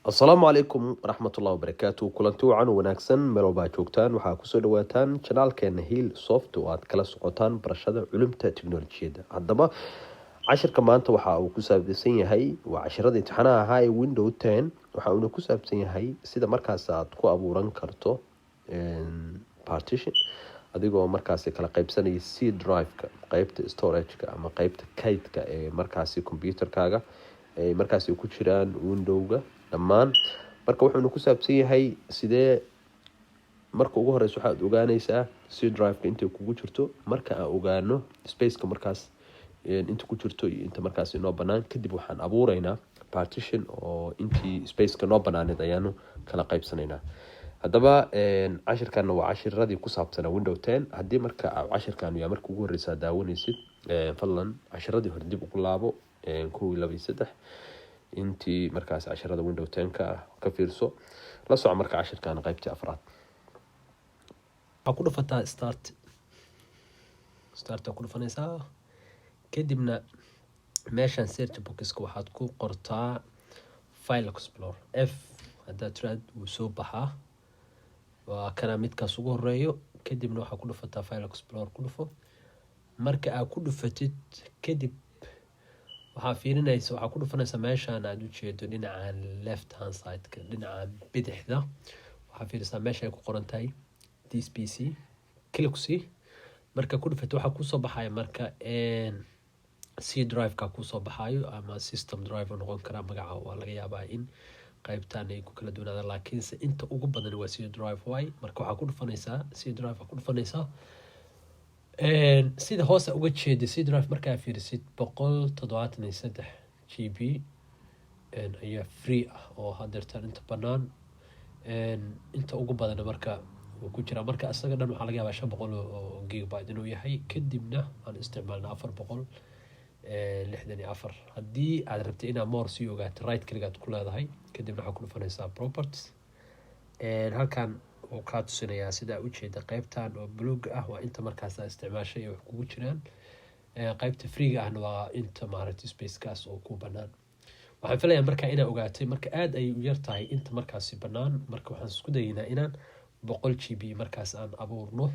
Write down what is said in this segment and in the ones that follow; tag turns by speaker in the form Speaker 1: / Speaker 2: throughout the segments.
Speaker 1: السلام عليكم ورحمة الله وبركاته كلنتي وعن وناكسن ملو با joogtaan waxaa kusoo dhawaataan channelkeena Heal Soft oo aad kala socotaan barashada culumta tiknoolajiyada. Haddaba cashirka maanta waxa uu ku saabsan yahay waa casharada imtixaanaha ahaa ee Windows 10 waxa uu ku saabsan yahay sida markaas aad ku abuuran karto partition adigoo markaas kala qaybsanaya C drive-ka, qaybta storage-ka ama qaybta kaydka ee markaas computer-kaaga ee markaas ku jiraan Windows-ga dhammaan marka wuxuu ku saabsan yahay sidee marka ugu horeyso waxaad ogaanaysaa C drive-ka inta kugu jirto marka aan ogaano space-ka markaas inta ku jirto iyo inta markaas inoo banaan kadib waxaan abuureynaa partition oo intii space-ka noo banaaneed ayaanu kala qaybsanaynaa. haddaba cashirkan waa cashiradii ku saabsanaa Windows 10 haddii marka cashirkan yaa marka ugu horeysa daawanaysid fadlan cashiradii hore dib ugu laabo 1 2 3 intii markaas casharada Windows 10 ka fiirso la soco marka cashirkan qaybtii afraad
Speaker 2: ku dhufataa start ku dhufanaysaa kadibna meeshan search box-ka waxaad ku qortaa file explorer f hadda trad uu soo baxaa waa kana midkaas ugu horeeyo kadibna waxaad ku dhufataa file explorer ku dhufo marka aad ku dhufatid kadib waxaa fiirinaysa waxaa ku dhufanaysaa meeshaan aad u jeedo dhinaca left hand side-ka dhinaca bidixda waxaa fiirisaa meesha ay ku qoran tahay this PC click marka ku dhufatid waxaa ku soo baxaya marka C drive-ka ku soo baxayo ama system drive noqon kara magaca waa laga yaabaa in qaybtan ay ku kala duwanaadaan laakiin inta ugu badan waa C drive way marka waxaa ku dhufanaysaa C drive ku dhufanaysaa sida hoose uga jeedo C drive marka aad fiirisid 173 GB ayaa free ah oo hadeertan inta banaan inta ugu badan marka uu ku jira marka asaga dhan waxa laga yaabaa 500 oo gigabyte inuu yahay kadibna aan isticmaalnaa 464 haddii aad rabto inaad more sii ogaato right click aad ku leedahay kadibna waxaad ku dhufanaysaa properties halkan oo ka tusinayaa sida u jeeda qaybtan oo blue ah waa inta markaas aad isticmaashay wax kugu jiraan qaybta free ahna waa inta maaragtay space-kaas oo ku banaan waxaan filayaa marka inaad ogaatay marka aad ay u yar tahay inta markaas banaan marka waxaan isku dayaynaa inaan 100 GB markaas aan abuurno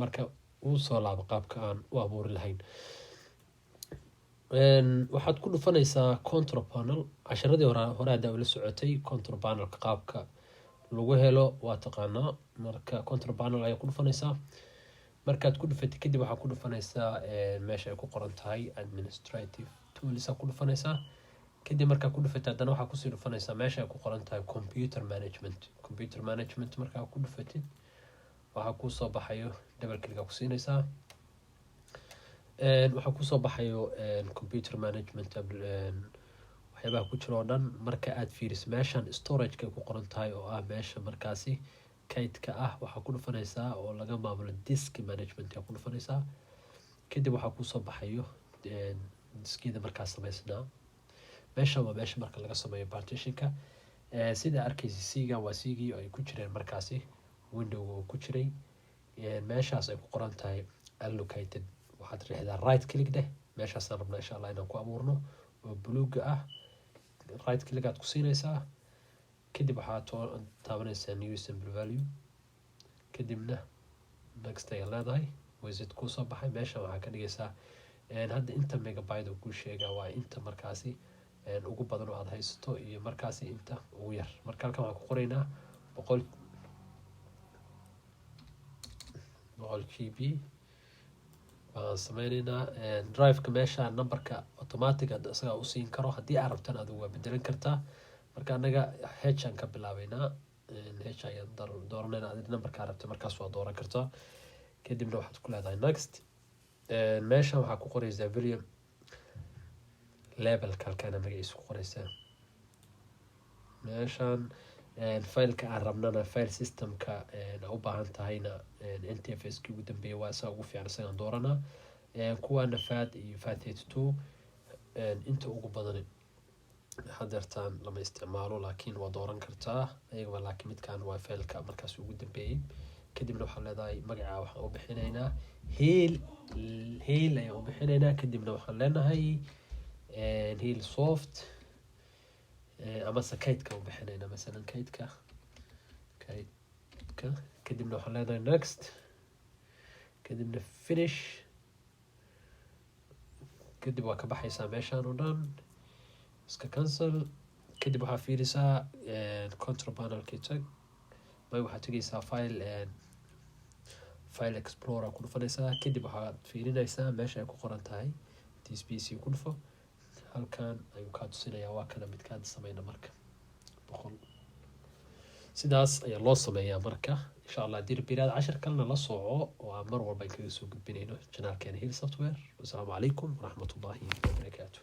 Speaker 2: marka uu soo laabo qaabka aan u abuuri lahayn waxaad ku dhufanaysaa control panel casharadii hore aad ula socotay control panel qaabka lagu helo waa taqaanaa marka control panel ay ku dhufanaysaa markaad ku dhufatid kadib waxaad ku dhufanaysaa meesha ay ku qoran tahay administrative tools ku dhufanaysaa kadib markaad ku dhufatid haddana waxaad kusii dhufanaysaa meesha ay ku qoran tahay computer management markaad ku dhufatid waxaa ku soo baxayo double click ku siinaysaa waxaa ku soo baxayo computer management waxyaabaha ku jiro oo dhan marka aad fiiriso meeshan storage-ka ku qoran tahay oo ah meesha markaasi kaydka ah waxaa ku dhufanaysaa oo laga maamulo disk management ku dhufanaysaa kadib waxaa ku soo baxayo diskida markaas samaysnaa meesha waa meesha marka laga sameeyo partition-ka sida arkaysi C-ga waa C-gii ay ku jireen markaasi window ku jiray meeshaas ay ku qoran tahay allocated waxaad riixdaa right click deh meeshaas aan rabnaa insha Allah inaan ku abuurno oo blue ah right click aad ku siinaysaa kadib waxaad taabanaysaa new symbol value kadibna next ay leedahay wizard ku soo baxay meesha waxaa ka dhigaysaa hadda inta megabyte uu ku sheegaa waa inta markaasi ugu badan oo aad haysato iyo markaasi inta ugu yar marka halkan waxaan ku qoraynaa 100 GB waan sameynayna drive-ka meesha numberka automatic asaga u siin karo haddii aad rabtaan aad uga bedelan kartaa marka anaga h aan ka bilaabaynaa h ayaan dooranayna aad numberka aad rabto markaas waa dooran kartaa kadibna waxaad ku leedahay next meesha waxaa ku qoraysaa volume level kalkana magaciisa ku qoraysaa meeshan file-ka aan rabnana file system-ka u baahan tahayna NTFS-kii ugu dambeeyay waa isaga ugu fiican isagaan dooranaa kuwaana FAT iyo FAT32 inta ugu badan hadeertaan lama isticmaalo laakiin waa dooran kartaa ayaga laakiin midkaan waa file-ka markaas ugu dambeeyay kadibna waxaan leedahay magaca waxaan u bixinaynaa Heal ayaan u bixinaynaa kadibna waxaan leenahay Heal Soft ama kaydka u bixinayna masalan kaydka kadibna waxaan leenahay next kadibna finish kadib waa ka baxaysaa meeshaan oo dhan iska cancel kadib waxaa fiirisaa control panelkii tag waxaad tegaysaa file explorer ku dhufanaysaa kadib waxaad fiirinaysaa meesha ay ku qoran tahay tspc ku dhufo halkan ayuu kaa tusinayaa waa kana midkaad sameyna marka 100 sidaas ayaa loo sameeyaa marka insha allah dirbiraad 10 kalena la sooco oo aan mar walba kaga soo gudbinayno channelkeena Hill Software. Wassalaamu calaykum waraxmatullaahi wabarakaatuh.